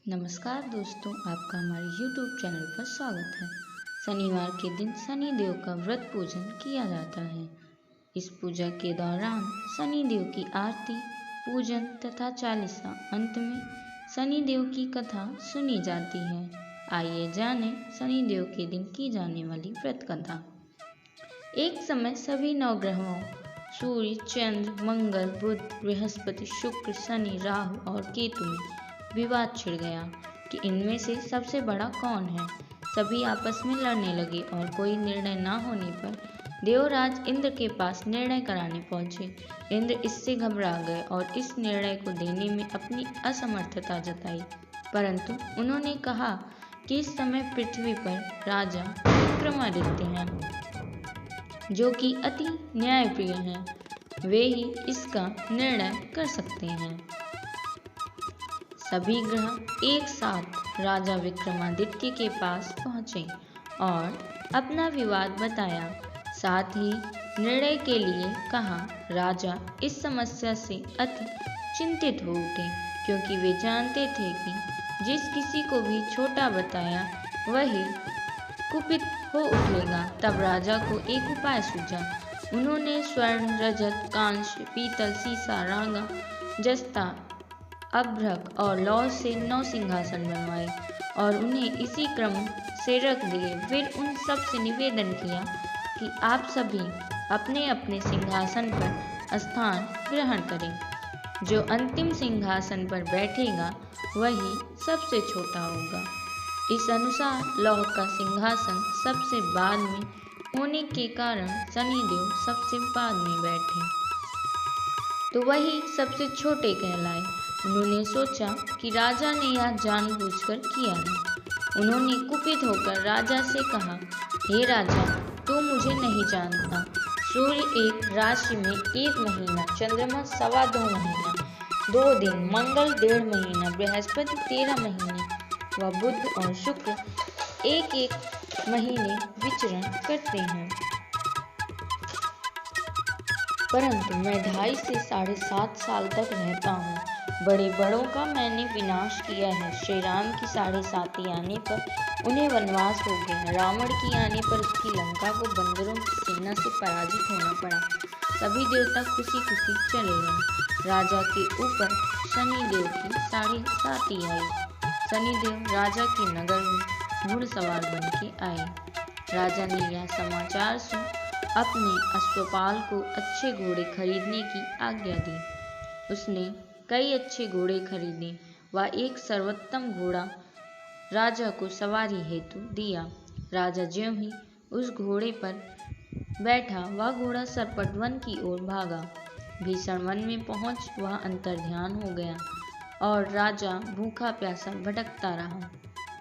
नमस्कार दोस्तों, आपका हमारे YouTube चैनल पर स्वागत है। शनिवार के दिन शनि देव का व्रत पूजन किया जाता है। इस पूजा के दौरान शनि देव की आरती, पूजन तथा चालीसा, अंत में शनि देव की कथा सुनी जाती है। आइए जानें शनि देव के दिन की जाने वाली व्रत कथा। एक समय सभी नवग्रहों सूर्य, चंद्र, मंगल, बुध, बृहस्पति, शुक्र, शनि, राहु और केतु में विवाद छिड़ गया कि इनमें से सबसे बड़ा कौन है। सभी आपस में लड़ने लगे और कोई निर्णय न होने पर देवराज इंद्र के पास निर्णय कराने पहुंचे। इंद्र इससे घबरा गए और इस निर्णय को देने में अपनी असमर्थता जताई, परंतु उन्होंने कहा कि इस समय पृथ्वी पर राजा विक्रमादित्य हैं, जो कि अति न्यायप्रिय हैं। वे ही इसका निर्णय कर सकते हैं। सभी ग्रह एक साथ राजा विक्रमादित्य के पास पहुंचे और अपना विवाद बताया, साथ ही निर्णय के लिए कहा। राजा इस समस्या से अति चिंतित हो उठे, क्योंकि वे जानते थे कि जिस किसी को भी छोटा बताया वही कुपित हो उठेगा। तब राजा को एक उपाय सूझा। उन्होंने स्वर्ण, रजत, कांस्य, पीतल, सीसा, रांगा, जस्ता, अभ्रक और लौह से 9 सिंहासन बनवाए और उन्हें इसी क्रम से रख दिए। फिर उन सब से निवेदन किया कि आप सभी अपने अपने सिंहासन पर स्थान ग्रहण करें। जो अंतिम सिंहासन पर बैठेगा वही सबसे छोटा होगा। इस अनुसार लौह का सिंहासन सबसे बाद में होने के कारण शनिदेव सबसे बाद में बैठे, तो वही सबसे छोटे कहलाए। उन्होंने सोचा कि राजा ने यह जानबूझकर किया है। उन्होंने कुपित होकर राजा से कहा, हे राजा, तू मुझे नहीं जानता। सूर्य एक राशि में 1 महीना, चंद्रमा 2.25 महीना, 2 दिन, मंगल 1.5 महीना, बृहस्पति 13 महीने व बुध और शुक्र 1-1 महीने विचरण करते हैं, परंतु मैं 2.5 से 7.5 साल तक रहता हूँ। बड़े बड़ों का मैंने विनाश किया है। श्री राम की 7.5 आने पर उन्हें वनवास हो गया। रावण की आने पर उसकी लंका को बंदरों की सेना से पराजित होना पड़ा। सभी देवता खुशी खुशी चले गए। राजा के ऊपर शनिदेव की 7.5 आई। शनिदेव राजा के नगर में घुड़सवार बन के आए। राजा ने यह समाचार सुन अपने अश्वपाल को अच्छे घोड़े खरीदने की आज्ञा दी। उसने कई अच्छे घोड़े खरीदे व एक सर्वोत्तम घोड़ा राजा को सवारी हेतु दिया। राजा ज्यों ही उस घोड़े पर बैठा, वह घोड़ा सरपट वन की ओर भागा। भीषण वन में पहुंच वह अंतर्ध्यान हो गया और राजा भूखा प्यासा भटकता रहा।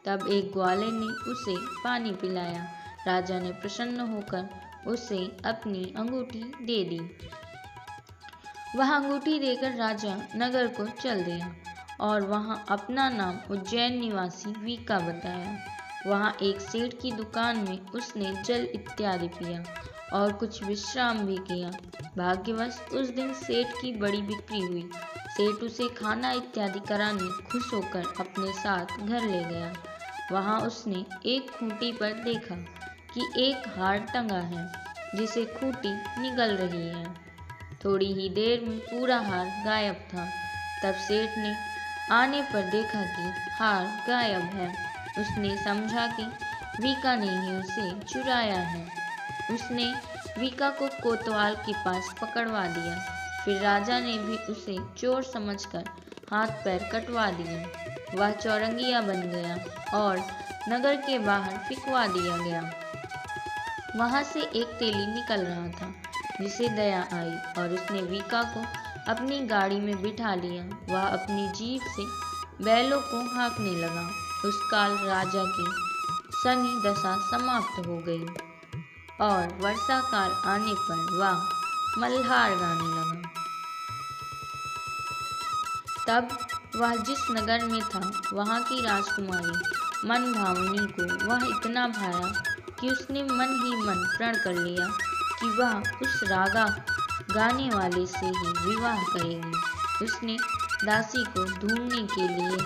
तब एक ग्वाले ने उसे पानी पिलाया। राजा ने प्रसन्न होकर उसे अपनी अंगूठी दे दी। वह अंगूठी देकर राजा नगर को चल दिया और वहां अपना नाम उज्जैन निवासी वीका बताया। वहां एक सेठ की दुकान में उसने जल इत्यादि पिया और कुछ विश्राम भी किया। भाग्यवश उस दिन सेठ की बड़ी बिक्री हुई। सेठ उसे खाना इत्यादि कराने खुश होकर अपने साथ घर ले गया। वहां उसने एक खूंटी पर देखा कि एक हार टंगा है, जिसे खूंटी निगल रही है। थोड़ी ही देर में पूरा हार गायब था। तब सेठ ने आने पर देखा कि हार गायब है। उसने समझा कि वीका ने ही उसे चुराया है। उसने वीका को कोतवाल के पास पकड़वा दिया। फिर राजा ने भी उसे चोर समझकर हाथ पैर कटवा दिए। वह चौरंगिया बन गया और नगर के बाहर फिकवा दिया गया। वहां से एक तेली निकल रहा था, जिसे दया आई और उसने वीका को अपनी गाड़ी में बिठा लिया। वह अपनी जीभ से बैलों को हाँकने लगा। उस काल राजा की शनि दशा समाप्त हो गई और वर्षा काल आने पर वह मल्हार गाने लगा। तब वह जिस नगर में था, वहां की राजकुमारी मनभावनी को वह इतना भाया कि उसने मन ही मन प्रण कर लिया कि वह उस रागा गाने वाले से ही विवाह करेगी। उसने दासी को ढूंढने के लिए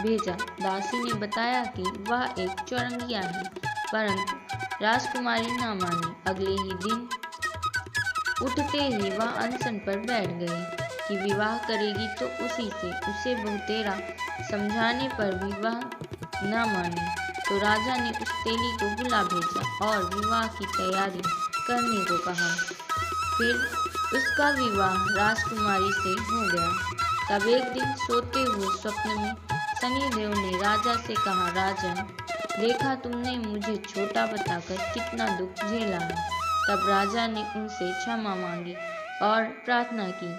भेजा। दासी ने बताया कि वह एक चौरंगिया है, परंतु राजकुमारी न मानी। अगले ही दिन उठते ही वह अनशन पर बैठ गई कि विवाह करेगी तो उसी से। उसे बहुतेरा समझाने पर भी वह न मानी, तो राजा ने उस तेली को बुला भेजा और विवाह की तैयारी करने को कहा। फिर उसका विवाह राजकुमारी से हो गया। तब एक दिन सोते हुए स्वप्न में शनिदेव ने राजा से कहा, राजा, देखा तुमने मुझे छोटा बताकर कितना दुख झेला है। तब राजा ने उनसे क्षमा मांगी और प्रार्थना की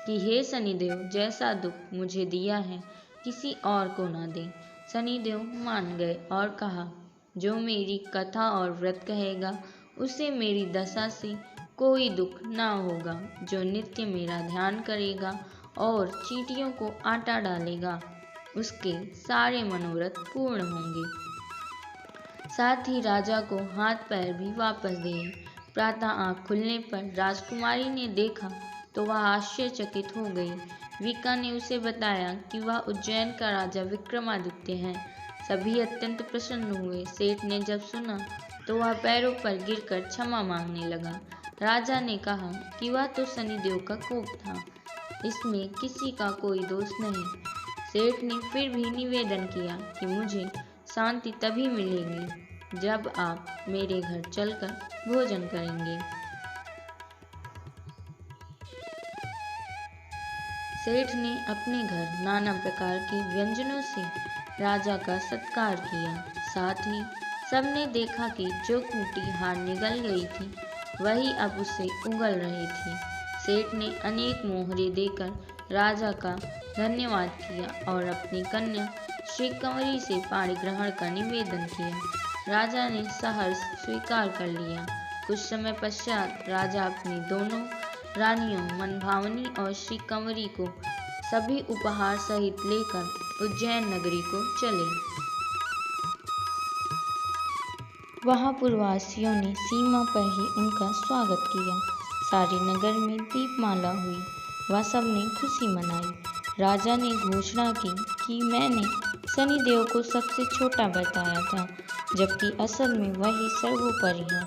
कि हे शनिदेव, जैसा दुख मुझे दिया है किसी और को न दें। शनिदेव मान गए और कहा, जो मेरी कथा और व्रत कहेगा उसे मेरी दशा से कोई दुख न होगा। जो नित्य मेरा ध्यान करेगा और चींटियों को आटा डालेगा उसके सारे मनोरथ पूर्ण होंगे। साथ ही राजा को हाथ पैर भी वापस दिए। प्रातः आँख खुलने पर राजकुमारी ने देखा तो वह आश्चर्यचकित हो गई। विका ने उसे बताया कि वह उज्जैन का राजा विक्रमादित्य है। सभी अत्यंत प्रसन्न हुए। सेठ ने जब सुना तो वह पैरों पर गिरकर क्षमा मांगने लगा। राजा ने कहा कि वह तो शनिदेव का कोप था, इसमें किसी का कोई दोष नहीं। सेठ ने फिर भी निवेदन किया कि मुझे शांति तभी मिलेगी जब आप मेरे घर चलकर भोजन करेंगे। सेठ ने अपने घर नाना प्रकार के व्यंजनों से राजा का सत्कार किया। साथ ही सबने देखा कि जो खूंटी हार निगल गई थी वही अब उसे उगल रही थी। सेठ ने अनेक मोहरे देकर राजा का धन्यवाद किया और अपनी कन्या श्री कंवरी से पाणी ग्रहण का निवेदन किया। राजा ने सहर्ष स्वीकार कर लिया। कुछ समय पश्चात राजा अपनी दोनों रानियों मनभावनी और श्री कंवरी को सभी उपहार सहित लेकर उज्जैन नगरी को चले। वहां पुरवासियों ने सीमा पर ही उनका स्वागत किया। सारे नगर में दीपमाला हुई। वह सबने खुशी मनाई। राजा ने घोषणा की कि मैंने शनिदेव को सबसे छोटा बताया था, जबकि असल में वही सर्वोपरि है।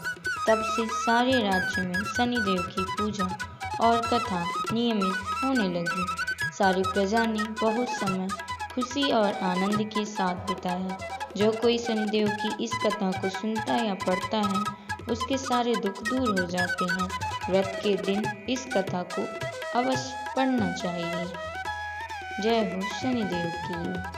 तब से सारे राज्य में शनिदेव की पूजा और कथा नियमित होने लगी। सारी प्रजा ने बहुत समय खुशी और आनंद के साथ बिताया। जो कोई शनिदेव की इस कथा को सुनता या पढ़ता है उसके सारे दुख दूर हो जाते हैं। व्रत के दिन इस कथा को अवश्य पढ़ना चाहिए। जय हो शनिदेव की।